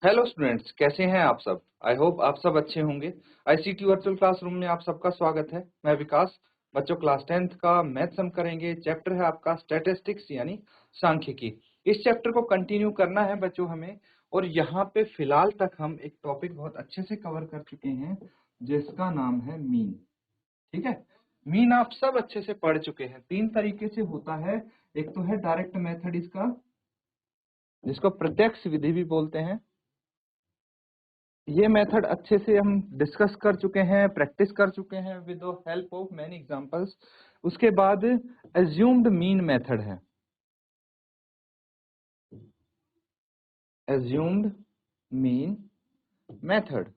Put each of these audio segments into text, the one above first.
Hello students, कैसे हैं आप सब। आई होप आप सब अच्छे होंगे। आईसीटी वर्चुअल क्लासरूम में आप सबका स्वागत है। मैं विकास। बच्चों, क्लास 10th का मैथ्स हम करेंगे। चैप्टर है आपका स्टैटिस्टिक्स यानी सांख्यिकी। इस चैप्टर को कंटिन्यू करना है बच्चों हमें। और यहाँ पे फिलहाल तक हम एक टॉपिक बहुत अच्छे से कवर कर चुके हैं जिसका नाम है मीन। ठीक है, मीन आप सब अच्छे से पढ़ चुके हैं। तीन तरीके से होता है। एक तो है डायरेक्ट मेथड इसका, जिसको प्रत्यक्ष विधि भी बोलते हैं। ये मेथड अच्छे से हम डिस्कस कर चुके हैं, प्रैक्टिस कर चुके हैं with the help of many examples. उसके बाद एज्यूम्ड मीन मेथड है। Assumed mean method,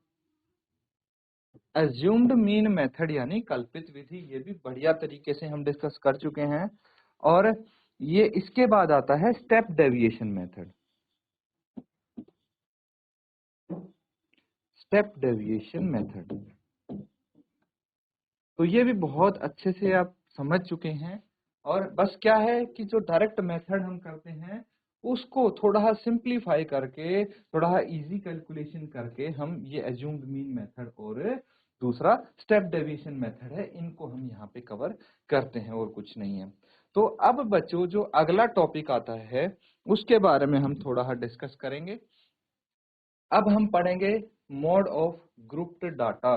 assumed mean method यानी कल्पित विधि, ये भी बढ़िया तरीके से हम डिस्कस कर चुके हैं। और ये इसके बाद आता है step deviation method. Step deviation method, तो ये भी बहुत अच्छे से आप समझ चुके हैं। और बस क्या है कि जो डायरेक्ट मेथड हम करते हैं उसको थोड़ा सिंप्लीफाई करके, थोड़ा इजी कैलकुलेशन करके हम ये एज्यूम्ड मीन मेथड और दूसरा स्टेप डेविएशन मेथड है, इनको हम यहाँ पे कवर करते हैं और कुछ नहीं है। तो अब बच्चों, जो अगला टॉपिक आता है उसके बारे में हम थोड़ा डिस्कस करेंगे। अब हम पढ़ेंगे मोड ऑफ ग्रुप्ड डाटा।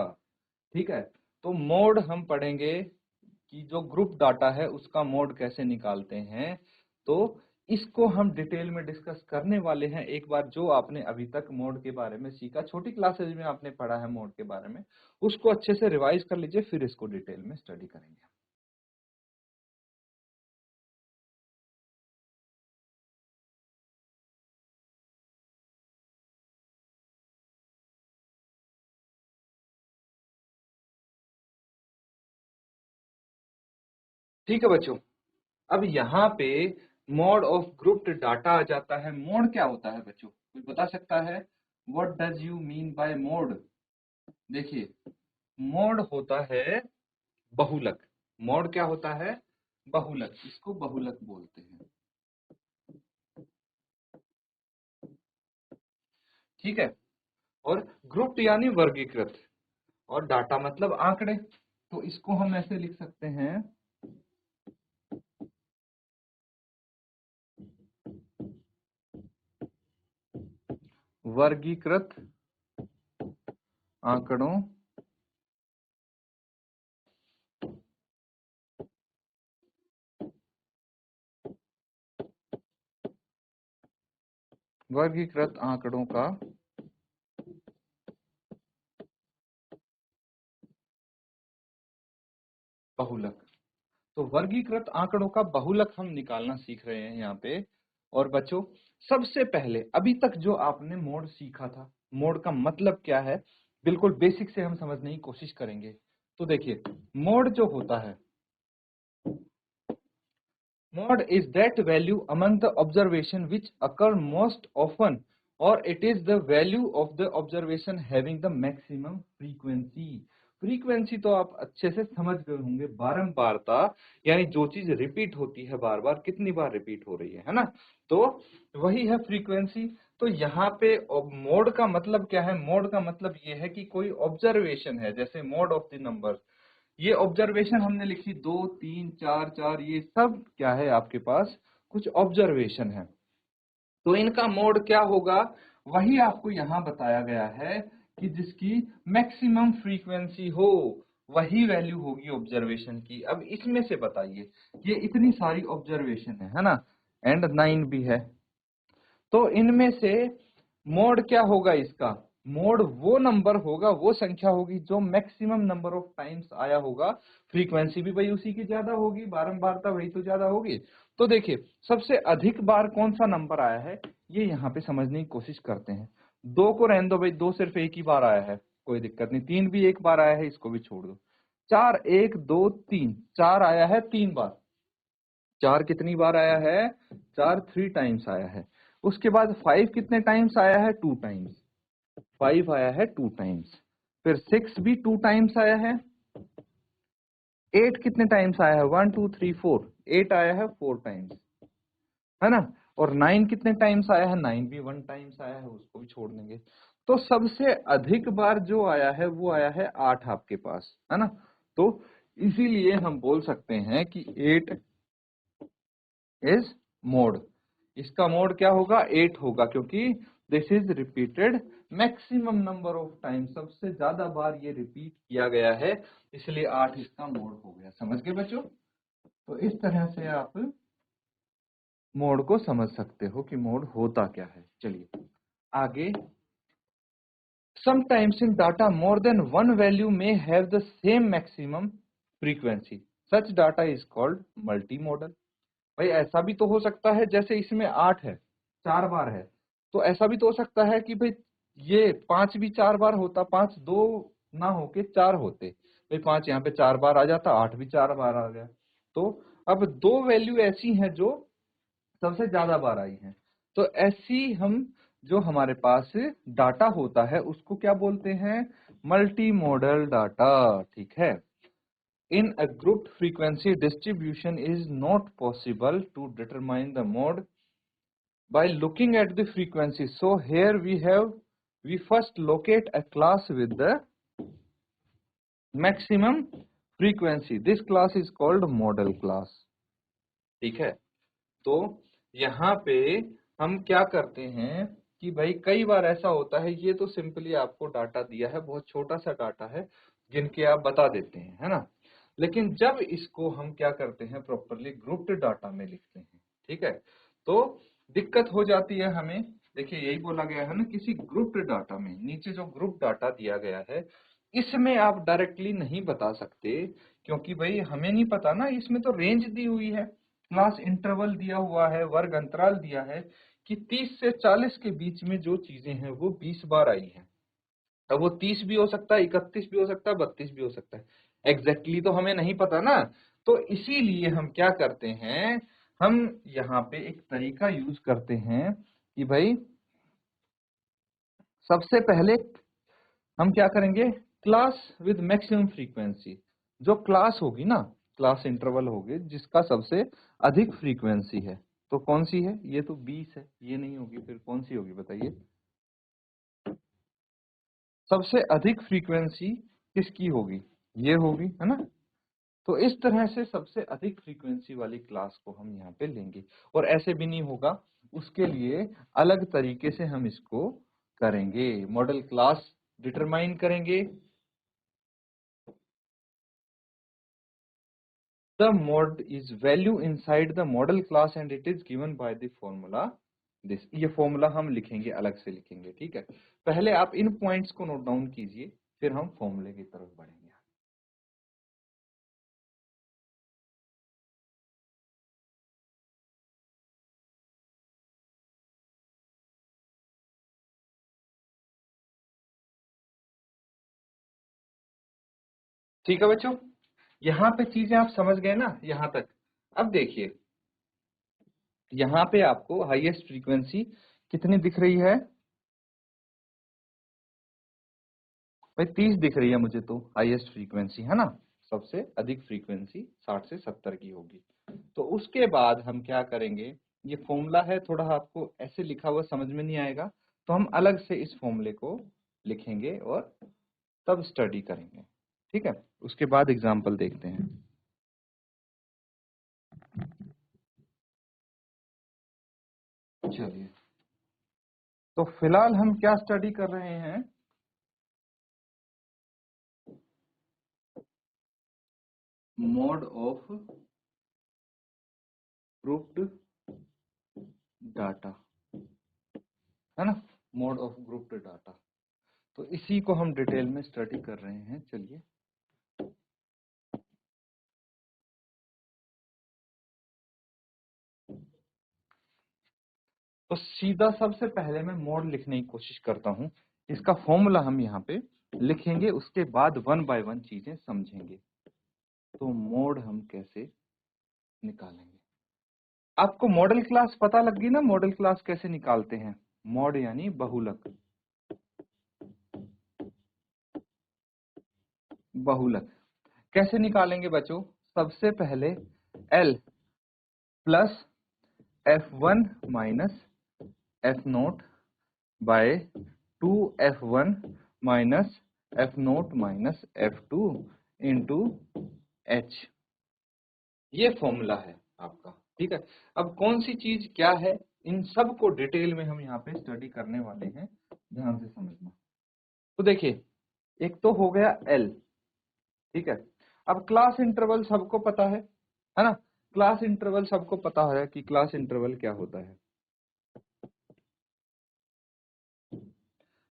ठीक है, तो मोड हम पढ़ेंगे कि जो ग्रुप डाटा है उसका मोड कैसे निकालते हैं। तो इसको हम डिटेल में डिस्कस करने वाले हैं। एक बार जो आपने अभी तक मोड के बारे में सीखा, छोटी क्लासेज में आपने पढ़ा है मोड के बारे में, उसको अच्छे से रिवाइज कर लीजिए, फिर इसको डिटेल में स्टडी करेंगे। ठीक है बच्चों, अब यहाँ पे मोड ऑफ ग्रुप्ड डाटा आ जाता है। मोड क्या होता है बच्चों, कोई बता सकता है? What does you mean by mode? देखिए, मोड होता है बहुलक। मोड क्या होता है? बहुलक। इसको बहुलक बोलते हैं। ठीक है, और ग्रुप यानी वर्गीकृत, और डाटा मतलब आंकड़े। तो इसको हम ऐसे लिख सकते हैं, वर्गीकृत आंकड़ों वर्गीकृत आंकड़ों का बहुलक। तो वर्गीकृत आंकड़ों का बहुलक हम निकालना सीख रहे हैं यहाँ पे। और बच्चों, सबसे पहले अभी तक जो आपने मोड सीखा था, मोड का मतलब क्या है, बिल्कुल बेसिक से हम समझने की कोशिश करेंगे। तो देखिए, मोड जो होता है, mod is that value among the observation which occur most often, or it is the value of the observation having the maximum frequency। Frequency तो आप अच्छे से समझ गए होंगे, बारंबारता, यानी जो चीज रिपीट होती है बार बार, कितनी बार रिपीट हो रही है ना, तो वही है फ्रीक्वेंसी। तो यहाँ पे मोड का मतलब क्या है? मोड का मतलब ये है कि कोई ऑब्जर्वेशन है, जैसे मोड ऑफ द नंबर। ये ऑब्जर्वेशन हमने लिखी 2 3 4 4, ये सब क्या है आपके पास? कुछ ऑब्जर्वेशन है। तो इनका मोड क्या होगा, वही आपको यहाँ बताया गया है कि जिसकी मैक्सिमम फ्रीक्वेंसी हो, वही वैल्यू होगी ऑब्जर्वेशन की। अब इसमें से बताइए, ये इतनी सारी ऑब्जर्वेशन है ना, एंड 9 भी है। तो इनमें से मोड क्या होगा इसका? मोड वो नंबर होगा, वो संख्या होगी जो मैक्सिमम नंबर ऑफ टाइम्स आया होगा। फ्रीक्वेंसी भी भाई उसी की ज्यादा होगी, बारंबारता वही तो ज्यादा होगी। तो देखिए, सबसे अधिक बार कौन सा नंबर आया है, ये यहाँ पे समझने की कोशिश करते हैं। 2 को रहने दो भाई, 2 सिर्फ एक ही बार आया है, कोई दिक्कत नहीं। 3 भी एक बार आया है, इसको भी छोड़ दो। 4, 1 2 3, 4 आया है 3 बार। 4 कितनी बार आया है? 4 3 टाइम्स आया है। उसके बाद 5 कितने टाइम्स आया है? 2 टाइम्स। 5 आया है 2 टाइम्स। फिर 6 भी 2 टाइम्स आया है। 8 कितने टाइम्स आया है? 1 2 3 4, 8 आया है 4 टाइम्स, है ना। और 9 कितने टाइम्स आया है, 9 भी 1 टाइम्स आया है, उसको भी छोड़ देंगे। तो सबसे अधिक बार जो आया है वो आया है 8 आपके पास, है ना। तो इसीलिए हम बोल सकते हैं कि 8 इज मोड। इसका मोड क्या होगा, 8 होगा, क्योंकि this is repeated maximum number of time, सबसे ज्यादा बार ये रिपीट किया गया है, इसलिए 8 इसका मोड हो गया। समझ गए बच्चों। तो इस तरह से आप मोड को समझ सकते हो कि मोड होता क्या है। चलिए आगे। Sometimes in data more than one value may have the same maximum frequency. Such data is called multimodal. भाई ऐसा भी तो हो सकता है, जैसे इसमें 8 है, 4 बार है, तो ऐसा भी तो हो सकता है कि भाई ये 5 भी 4 बार होता, 5 2 ना होके 4 होते, भाई 5 यहाँ पे 4 बार आ जाता, 8 भी 4 बार आ गया। तो अब दो वैल्यू ऐसी हैं जो सबसे ज्यादा बार आई हैं, तो ऐसी हम जो हमारे पास डाटा होता है उसको क्या बोलते हैं, मल्टी मॉडल डाटा। ठीक है। In a grouped frequency distribution is not possible to determine the mode by looking at the frequency. So here we first locate a class with the maximum frequency. This class is called model class. ठीक है। तो यहाँ पे हम क्या करते हैं कि भाई कई बार ऐसा होता है, ये तो सिंपली आपको डाटा दिया है, बहुत छोटा सा डाटा है जिनके आप बता देते हैं, है ना। लेकिन जब इसको हम क्या करते हैं, प्रॉपरली ग्रुप्ड डाटा में लिखते हैं, ठीक है, तो दिक्कत हो जाती है हमें। देखिए यही बोला गया है ना, किसी ग्रुप्ड डाटा में, नीचे जो ग्रुप डाटा दिया गया है इसमें आप डायरेक्टली नहीं बता सकते, क्योंकि भाई हमें नहीं पता ना, इसमें तो रेंज दी हुई है, क्लास इंटरवल दिया हुआ है, वर्ग अंतराल दिया है कि 30 से 40 के बीच में जो चीजें हैं वो 20 बार आई हैं। अब वो 30 भी हो सकता है, 31 भी हो सकता है, 32 भी हो सकता है, एग्जैक्टली तो हमें नहीं पता ना। तो इसीलिए हम क्या करते हैं, हम यहाँ पे एक तरीका यूज करते हैं कि भाई सबसे पहले हम क्या करेंगे, क्लास विद मैक्सिमम फ्रीक्वेंसी, जो क्लास होगी ना, क्लास इंटरवल होगी जिसका सबसे अधिक फ्रीक्वेंसी है, तो कौन सी है, ये तो 20 है, ये नहीं होगी, फिर कौन सी होगी बताइए। सबसे अधिक फ्रीक्वेंसी किसकी होगी, ये होगी, है ना। तो इस तरह से सबसे अधिक फ्रीक्वेंसी वाली क्लास को हम यहाँ पे लेंगे, और ऐसे भी नहीं होगा, उसके लिए अलग तरीके से हम इसको करेंगे, मॉडल क्लास डिटरमाइन करेंगे। The mod is value inside the model class and it is given by the formula this। ये फॉर्मूला हम लिखेंगे, अलग से लिखेंगे, ठीक है। पहले आप इन पॉइंट्स को नोट डाउन कीजिए, फिर हम फॉर्मूले की तरफ बढ़ेंगे। ठीक है बच्चों, यहाँ पे चीजें आप समझ गए ना यहाँ तक। अब देखिए यहाँ पे आपको हाईएस्ट फ्रीक्वेंसी कितनी दिख रही है, भाई 30 दिख रही है मुझे तो, हाईएस्ट फ्रीक्वेंसी है ना, सबसे अधिक फ्रीक्वेंसी 60 से 70 की होगी। तो उसके बाद हम क्या करेंगे, ये फॉर्मूला है, थोड़ा आपको ऐसे लिखा हुआ समझ में नहीं आएगा, तो हम अलग से इस फॉर्मूले को लिखेंगे और तब स्टडी करेंगे, ठीक है। उसके बाद एग्जाम्पल देखते हैं। चलिए, तो फिलहाल हम क्या स्टडी कर रहे हैं, मोड ऑफ ग्रुप्ड डाटा, है ना, मोड ऑफ ग्रुप्ड डाटा। तो इसी को हम डिटेल में स्टडी कर रहे हैं। चलिए, तो सीधा सबसे पहले मैं मोड लिखने की कोशिश करता हूं, इसका फॉर्मूला हम यहाँ पे लिखेंगे, उसके बाद वन बाय वन चीजें समझेंगे। तो मोड हम कैसे निकालेंगे, आपको मॉडल क्लास पता लग गई ना, मॉडल क्लास कैसे निकालते हैं, मॉड यानी बहुलक, बहुलक कैसे निकालेंगे बच्चों, सबसे पहले L plus F1 minus F0 by 2F1 minus F0 minus F2 into H। ये फॉर्मूला है आपका, ठीक है। अब कौन सी चीज क्या है, इन सब को डिटेल में हम यहाँ पे स्टडी करने वाले हैं, ध्यान से समझना। तो देखिए, एक तो हो गया L, ठीक है। अब क्लास इंटरवल सबको पता है ना। क्लास इंटरवल सबको पता है कि क्लास इंटरवल क्या होता है।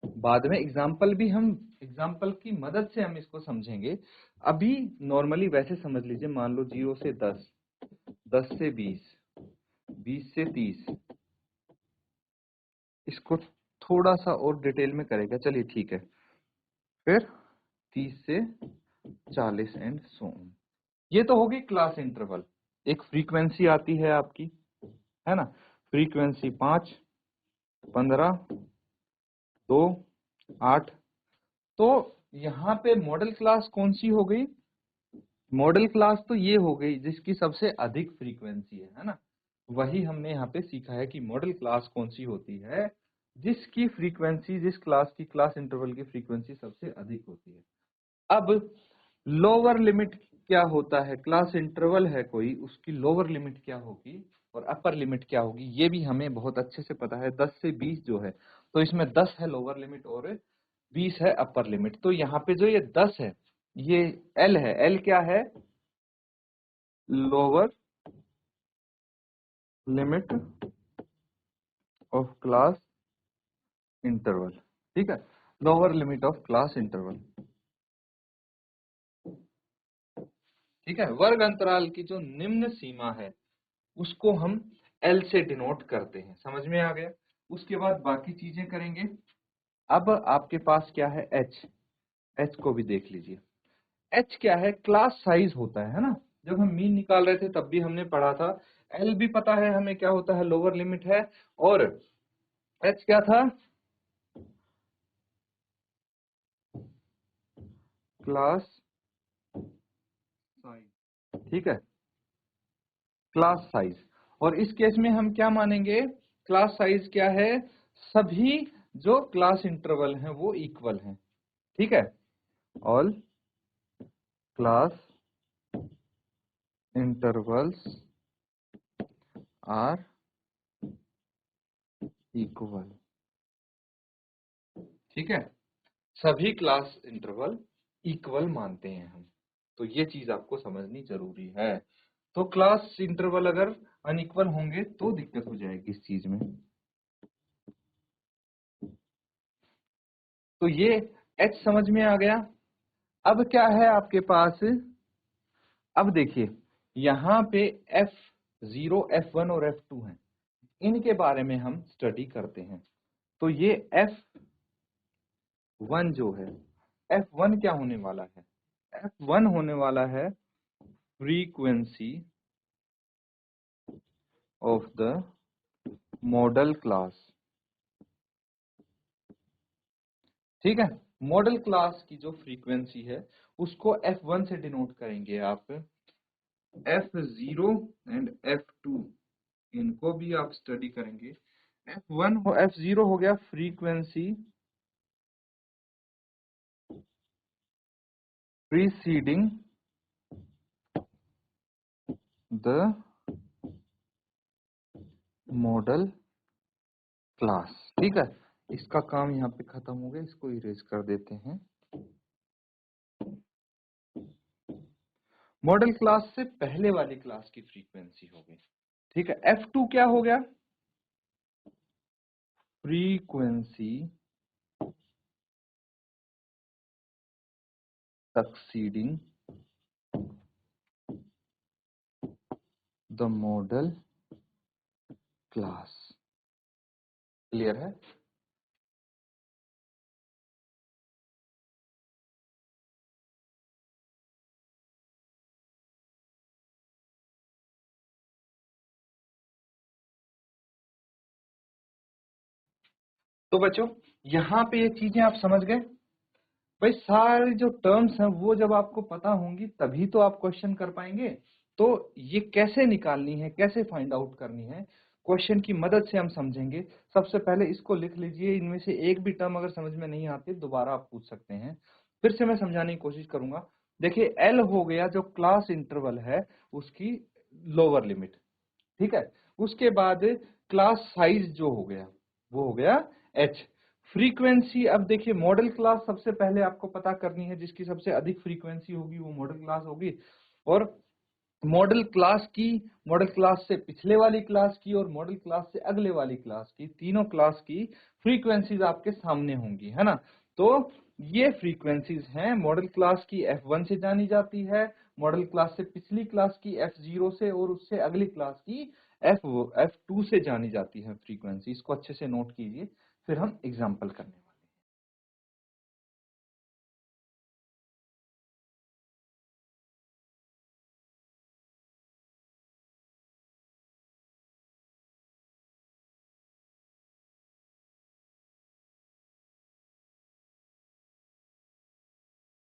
बाद में एग्जाम्पल की मदद से हम इसको समझेंगे। अभी नॉर्मली वैसे समझ लीजिए, मान लो 0 से 10, 10 से 20, 20 से 30, इसको थोड़ा सा और डिटेल में करेगा, चलिए ठीक है। फिर 30 से 40 एंड सो ऑन। ये तो होगी क्लास इंटरवल। एक फ्रीक्वेंसी आती है आपकी, है ना, फ्रीक्वेंसी 5, 15, 2, 8। तो यहाँ पे मॉडल क्लास कौन सी हो गई? मॉडल क्लास तो ये हो गई जिसकी सबसे अधिक फ्रीक्वेंसी है ना। वही हमने यहाँ पे सीखा है कि मॉडल क्लास कौन सी होती है, जिसकी फ्रीक्वेंसी, जिस क्लास की क्लास इंटरवल की फ्रीक्वेंसी सबसे अधिक होती है। अब लोअर लिमिट क्या होता है, क्लास इंटरवल है कोई, उसकी लोअर लिमिट क्या होगी और अपर लिमिट क्या होगी, ये भी हमें बहुत अच्छे से पता है। 10 से 20 जो है, तो इसमें 10 है लोअर लिमिट और 20 है अपर लिमिट। तो यहाँ पे जो ये 10 है, ये L है। L क्या है? Lower limit of class interval, ठीक है, lower limit of class interval, ठीक है। वर्ग अंतराल की जो निम्न सीमा है उसको हम L से डिनोट करते हैं, समझ में आ गया। उसके बाद बाकी चीजें करेंगे। अब आपके पास क्या है? H। H को भी देख लीजिए। H क्या है? क्लास साइज होता है ना। जब हम मीन निकाल रहे थे तब भी हमने पढ़ा था। L भी पता है हमें क्या होता है, लोअर लिमिट है। और H क्या था? क्लास साइज, ठीक है, क्लास साइज। और इस केस में हम क्या मानेंगे? क्लास साइज क्या है? सभी जो क्लास इंटरवल हैं वो इक्वल हैं, ठीक है। All class intervals are equal, ठीक है। सभी क्लास इंटरवल इक्वल मानते हैं हम, तो ये चीज आपको समझनी जरूरी है। तो क्लास इंटरवल अगर अनइक्वल होंगे तो दिक्कत हो जाएगी इस चीज में। तो ये H समझ में आ गया। अब क्या है आपके पास? अब देखिए, यहाँ पे F0, F1 और F2 हैं, इनके बारे में हम स्टडी करते हैं। तो ये F1 जो है, F1 क्या होने वाला है? F1 होने वाला है frequency of the model class, ठीक है। मॉडल क्लास की जो फ्रीक्वेंसी है उसको F1 से डिनोट करेंगे आप। F0 एंड F2 इनको भी आप स्टडी करेंगे। F0 हो गया frequency preceding the model class, ठीक है। इसका काम यहाँ पे खत्म हो गया, इसको इरेज कर देते हैं। मॉडल क्लास से पहले वाली क्लास की फ्रीक्वेंसी हो गई, ठीक है। F2 क्या हो गया? Frequency succeeding the model class, clear है। तो बच्चों, यहाँ पे ये चीजें आप समझ गए भाई। सारी जो टर्म्स हैं वो जब आपको पता होंगी तभी तो आप क्वेश्चन कर पाएंगे। तो ये कैसे निकालनी है, कैसे फाइंड आउट करनी है, क्वेश्चन की मदद से हम समझेंगे। सबसे पहले इसको लिख लीजिए, इनमें से एक भी टर्म अगर समझ में नहीं आती दोबारा आप पूछ सकते हैं। फिर से मैं समझाने की कोशिश करूंगा। देखिए एल हो गया जो क्लास इंटरवल है उसकी लोअर लिमिट, ठीक है। उसके बाद क्लास साइज जो हो गया वो हो गया एच। फ्रीक्वेंसी, अब देखिए मॉडल क्लास सबसे पहले आपको पता करनी है, जिसकी सबसे अधिक फ्रीक्वेंसी होगी वो मॉडल क्लास होगी। और मॉडल क्लास की, मॉडल क्लास से पिछले वाली क्लास की और मॉडल क्लास से अगले वाली क्लास की, तीनों क्लास की फ्रीक्वेंसीज आपके सामने होंगी, है ना। तो ये फ्रीक्वेंसीज हैं, मॉडल क्लास की F1 से जानी जाती है, मॉडल क्लास से पिछली क्लास की F0 से और उससे अगली क्लास की F2 से जानी जाती है फ्रीक्वेंसी। इसको अच्छे से नोट कीजिए, फिर हम एग्जाम्पल करने वाले हैं।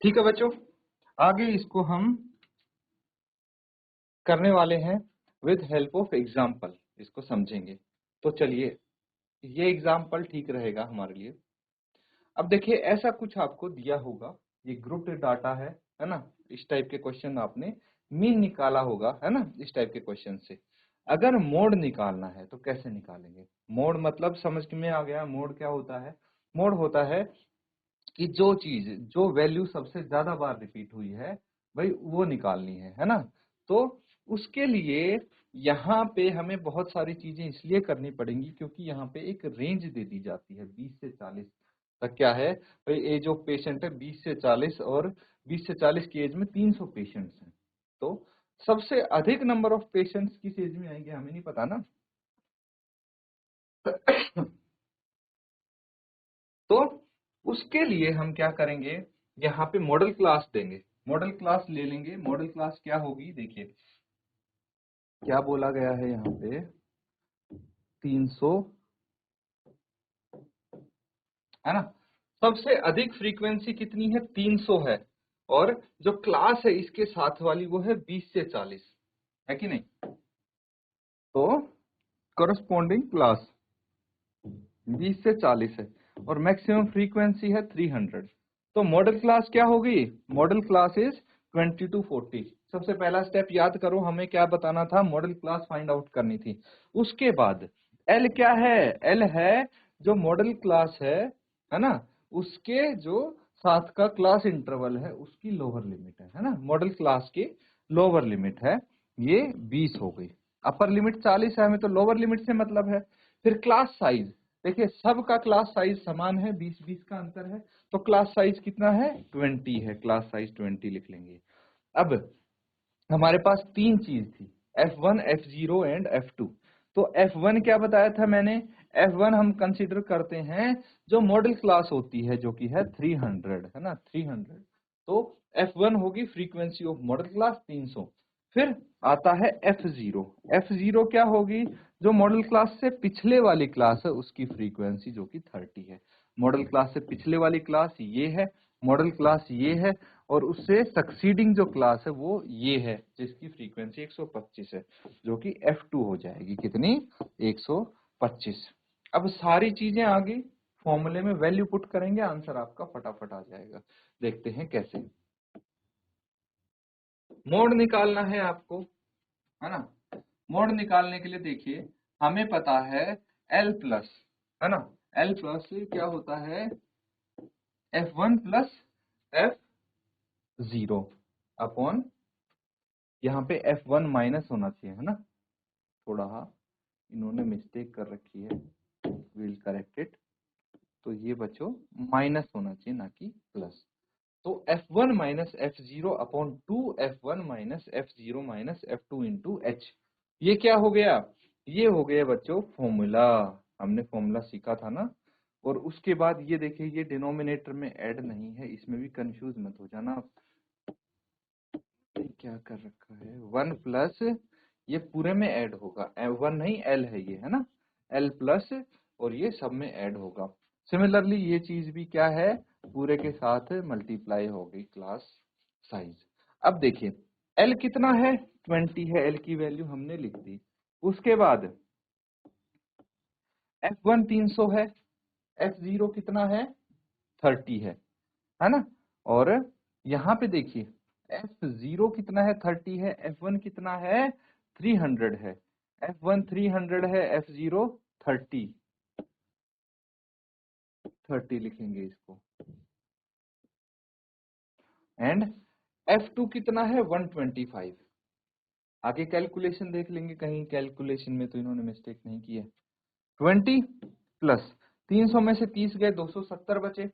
ठीक है बच्चों, आगे इसको हम करने वाले हैं विद हेल्प ऑफ एग्जाम्पल, इसको समझेंगे। तो चलिए, ये एग्जाम्पल ठीक रहेगा हमारे लिए। अब देखिए ऐसा कुछ आपको दिया होगा, ये ग्रुप्ड डाटा है ना। इस टाइप के क्वेश्चन आपने मीन निकाला होगा, है ना, इस टाइप के क्वेश्चन से। अगर मोड निकालना है तो कैसे निकालेंगे? मोड मतलब समझ में आ गया, मोड क्या होता है? मोड होता है कि जो चीज, जो वैल्यू सबसे ज्यादा बार रिपीट हुई है भाई वो निकालनी है ना। तो उसके लिए यहाँ पे हमें बहुत सारी चीजें इसलिए करनी पड़ेंगी क्योंकि यहाँ पे एक रेंज दे दी जाती है 20 से 40 तक। क्या है भाई, ये जो पेशेंट है 20 से 40 और 20 से 40 की एज में 300 पेशेंट्स हैं। तो सबसे अधिक नंबर ऑफ पेशेंट्स किस एज में आएंगे हमें नहीं पता ना। तो उसके लिए हम क्या करेंगे, यहाँ पे मॉडल क्लास देंगे, मॉडल क्लास ले लेंगे। मॉडल क्लास क्या होगी, देखिए क्या बोला गया है यहाँ पे, 300, है ना। सबसे अधिक फ्रीक्वेंसी कितनी है, 300 है। और जो क्लास है इसके साथ वाली वो है 20 से 40, है कि नहीं। तो करस्पॉन्डिंग क्लास 20 से 40 है और मैक्सिमम फ्रीक्वेंसी है 300। तो मॉडल क्लास क्या होगी, मॉडल क्लास इज 20 to 40। सबसे पहला स्टेप याद करो, हमें क्या बताना था, मॉडल क्लास फाइंड आउट करनी थी। उसके बाद एल क्या है, एल है जो मॉडल क्लास है ना, उसके जो साथ का क्लास इंटरवल है उसकी लोअर लिमिट है ना। मॉडल क्लास की लोअर लिमिट है ये 20 हो गई, अपर लिमिट 40 है, हमें तो लोअर लिमिट से मतलब है। फिर क्लास साइज, देखिए सबका क्लास साइज समान है, 20-20 का अंतर है, तो क्लास साइज कितना है, 20 है, क्लास साइज 20 लिख लेंगे। अब हमारे पास तीन चीज थी, F1, F0 एंड F2। तो F1 क्या बताया था मैंने, F1 हम कंसीडर करते हैं जो मॉडल क्लास होती है जो कि है 300, है ना, 300। तो F1 होगी फ्रीक्वेंसी ऑफ मॉडल क्लास 300। फिर आता है F0, F0 क्या होगी, जो मॉडल क्लास से पिछले वाली क्लास है उसकी फ्रीक्वेंसी जो कि 30 है। मॉडल क्लास से पिछले वाली क्लास ये है, मॉडल क्लास ये है, और उससे सक्सीडिंग जो क्लास है वो ये है जिसकी फ्रीक्वेंसी 125 है, जो कि F2 हो जाएगी कितनी, 125। अब सारी चीजें आगे फॉर्मूले में वैल्यू पुट करेंगे, आंसर आपका फटाफट आ जाएगा। देखते हैं कैसे। मोड निकालना है आपको, है ना। मोड निकालने के लिए देखिए हमें पता है L प्लस, है ना, L प्लस क्या होता है, F1 प्लस F0 अपॉन, यहाँ पे F1 माइनस होना चाहिए, है ना, थोड़ा इन्होंने मिस्टेक कर रखी है, विल करेक्ट इट। तो ये बच्चों माइनस होना चाहिए ना कि प्लस। तो F1 minus F0 upon 2 F1 minus F0 minus F2 into H। ये क्या हो गया, ये हो गया बच्चों फॉर्मूला, हमने फॉर्मूला सीखा था ना। और उसके बाद ये देखिए ये डिनोमिनेटर में ऐड नहीं है, इसमें भी कंफ्यूज मत हो जाना। क्या कर रखा है, 1 प्लस, ये पूरे में ऐड होगा, 1 नहीं L है ये, है ना, L प्लस, और ये सब में ऐड होगा। सिमिलरली ये चीज भी क्या है, पूरे के साथ मल्टीप्लाई हो गई क्लास साइज। अब देखिए L कितना है, 20 है, L की वैल्यू हमने लिख दी। उसके बाद F1 300 है, F0 कितना है 30 है ना। और यहाँ पे देखिए F0 कितना है 30 है, F1 कितना है 300 है, F1 300 है, F0 30 लिखेंगे इसको। एंड F2 कितना है 125। आगे कैलकुलेशन देख लेंगे, कहीं कैलकुलेशन में तो इन्होंने मिस्टेक नहीं की है। 20 प्लस 300 में से 30 गए 270 बचे।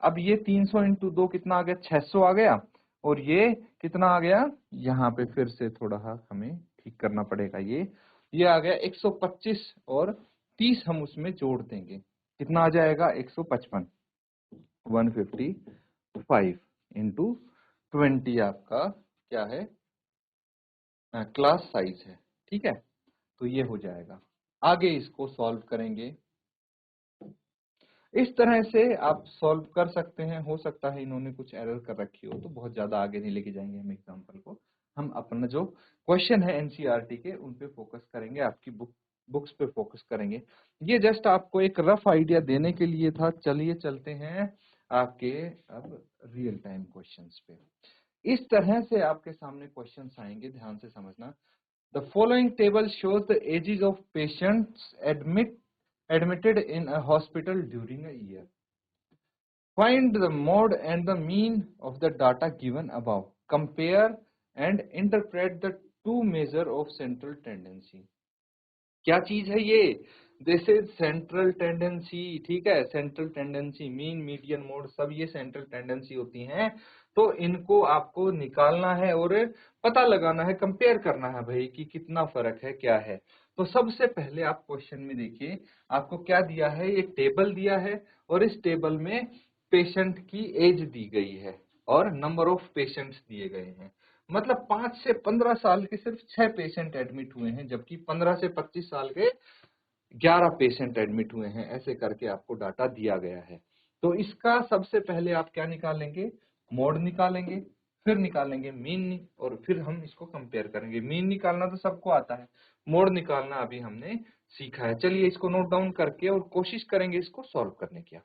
अब ये 300 इंटू 2 कितना आ गया 600 आ गया, और ये कितना आ गया, यहाँ पे फिर से थोड़ा हमें ठीक करना पड़ेगा, ये आ गया 125 और 30 हम उसमें जोड़ देंगे, कितना आ जाएगा 155। 155 इंटू 20 आपका क्या है क्लास साइज है, ठीक है। तो ये हो जाएगा, आगे इसको सॉल्व करेंगे। इस तरह से आप सॉल्व कर सकते हैं। हो सकता है इन्होंने कुछ एरर कर रखी हो, तो बहुत ज्यादा आगे नहीं लेके जाएंगे हम एग्जांपल को। हम अपना जो क्वेश्चन है एनसीईआरटी के उन पे फोकस करेंगे, आपकी बुक्स पे फोकस करेंगे। ये जस्ट आपको एक रफ आइडिया देने के लिए था। चलिए चलते हैं आपके अब रियल टाइम क्वेश्चंस पे। इस तरह से आपके सामने क्वेश्चंस आएंगे, ध्यान से समझना। The following table shows the ages of patients admitted in a hospital during a year. Find the mode and the mean of the data given above. Compare and interpret the two measure of central tendency. क्या चीज है ये, this is central tendency, ठीक है। Central tendency, mean, median, mode, सब ये central tendency होती हैं। तो इनको आपको निकालना है और पता लगाना है, कंपेयर करना है भाई कि कितना फर्क है, क्या है। तो सबसे पहले आप क्वेश्चन में देखिए, आपको क्या दिया है, एक टेबल दिया है और इस टेबल में पेशेंट की एज दी गई है और नंबर ऑफ पेशेंट्स दिए गए हैं। मतलब 5 से 15 साल के सिर्फ 6 पेशेंट एडमिट हुए हैं, जबकि 15 से 25 साल के 11 पेशेंट एडमिट हुए हैं। ऐसे करके आपको डाटा दिया गया है। तो इसका सबसे पहले आप क्या निकालेंगे, मोड निकालेंगे, फिर निकालेंगे मीन, और फिर हम इसको कंपेयर करेंगे। मीन निकालना तो सबको आता है, मोड निकालना अभी हमने सीखा है। चलिए इसको नोट डाउन करके और कोशिश करेंगे इसको सॉल्व करने की।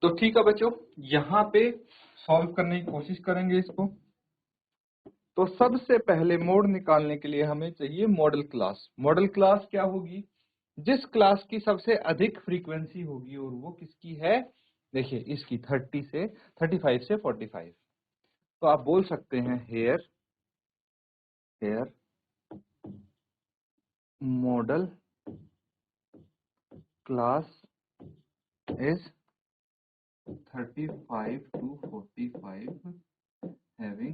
तो ठीक है बच्चों, यहाँ पे सॉल्व करने की कोशिश करेंगे इसको। तो सबसे पहले मोड निकालने के लिए हमें चाहिए मॉडल क्लास। मॉडल क्लास क्या होगी, जिस क्लास की सबसे अधिक फ्रीक्वेंसी होगी, और वो किसकी है, देखिए इसकी 35 से 45। तो आप बोल सकते हैं here here modal class is 35 to 45 having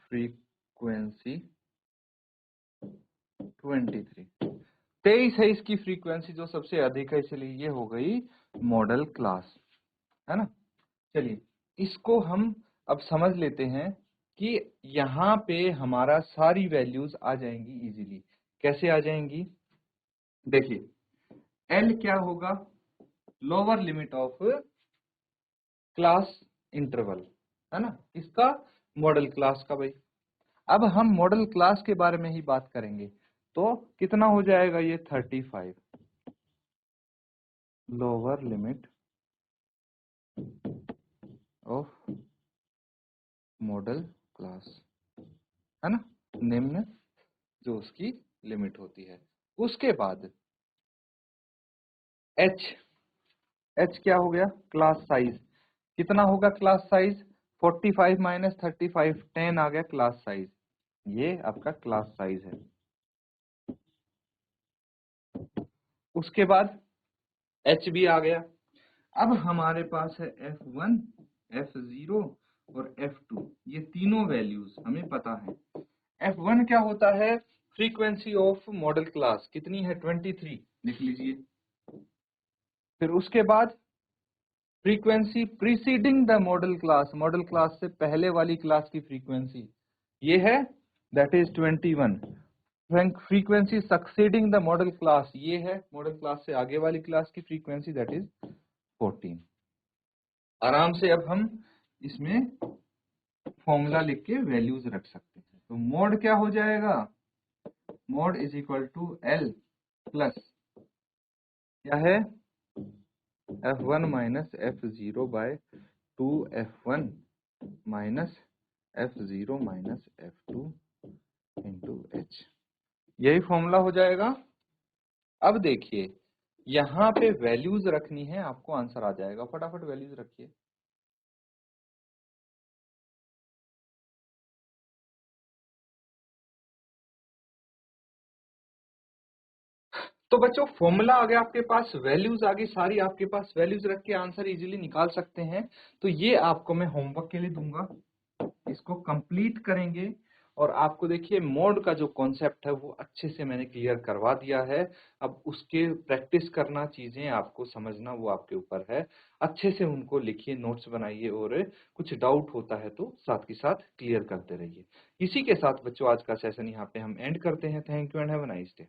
frequency 23। 23 है इसकी फ्रीक्वेंसी जो सबसे अधिक है, इसलिए ये हो गई मॉडल क्लास, है ना। चलिए इसको हम अब समझ लेते हैं कि यहाँ पे हमारा सारी वैल्यूज आ जाएंगी इजीली। कैसे आ जाएंगी, देखिए एल क्या होगा, lower limit of class interval, है ना, इसका मॉडल क्लास का भाई। अब हम मॉडल क्लास के बारे में ही बात करेंगे, तो कितना हो जाएगा ये 35 lower limit of model class, है ना, निम्न जो उसकी लिमिट होती है। उसके बाद एच, एच क्या हो गया, क्लास साइज। कितना होगा क्लास साइज, 45 माइनस 35 10 आ गया क्लास साइज। ये आपका क्लास साइज है। उसके बाद एच भी आ गया। अब हमारे पास है F1, F0 और F2, ये तीनों वैल्यूज हमें पता है। F1 क्या होता है, फ्रीक्वेंसी ऑफ मॉडल क्लास कितनी है 23, लिख लीजिए। फिर उसके बाद frequency preceding the model class, model class से पहले वाली क्लास की फ्रीक्वेंसी ये है, that is 21। Frequency succeeding the model class, ये है मॉडल क्लास से आगे वाली क्लास की फ्रीक्वेंसी, दैट इज 14। आराम से अब हम इसमें फॉर्मूला लिख के वैल्यूज रख सकते हैं। तो मोड क्या हो जाएगा, mode is equal to L plus क्या है f1 minus f0 by 2f1 minus f0 minus f2 into h, यही फॉर्मूला हो जाएगा। अब देखिए यहाँ पे वैल्यूज रखनी है, आपको आंसर आ जाएगा, फटाफट वैल्यूज रखिए। तो बच्चों फॉर्मूला आ गया आपके पास, वैल्यूज आ गई सारी आपके पास, वैल्यूज रख के आंसर इजीली निकाल सकते हैं। तो ये आपको मैं होमवर्क के लिए दूंगा, इसको कंप्लीट करेंगे। और आपको देखिए मोड का जो कॉन्सेप्ट है वो अच्छे से मैंने क्लियर करवा दिया है। अब उसके प्रैक्टिस करना, चीजें आपको समझना, वो आपके ऊपर है। अच्छे से उनको लिखिए, नोट्स बनाइए, और कुछ डाउट होता है तो साथ के साथ क्लियर करते रहिए। इसी के साथ बच्चों आज का सेशन यहाँ पे हम एंड करते हैं। Thank you and have a nice day.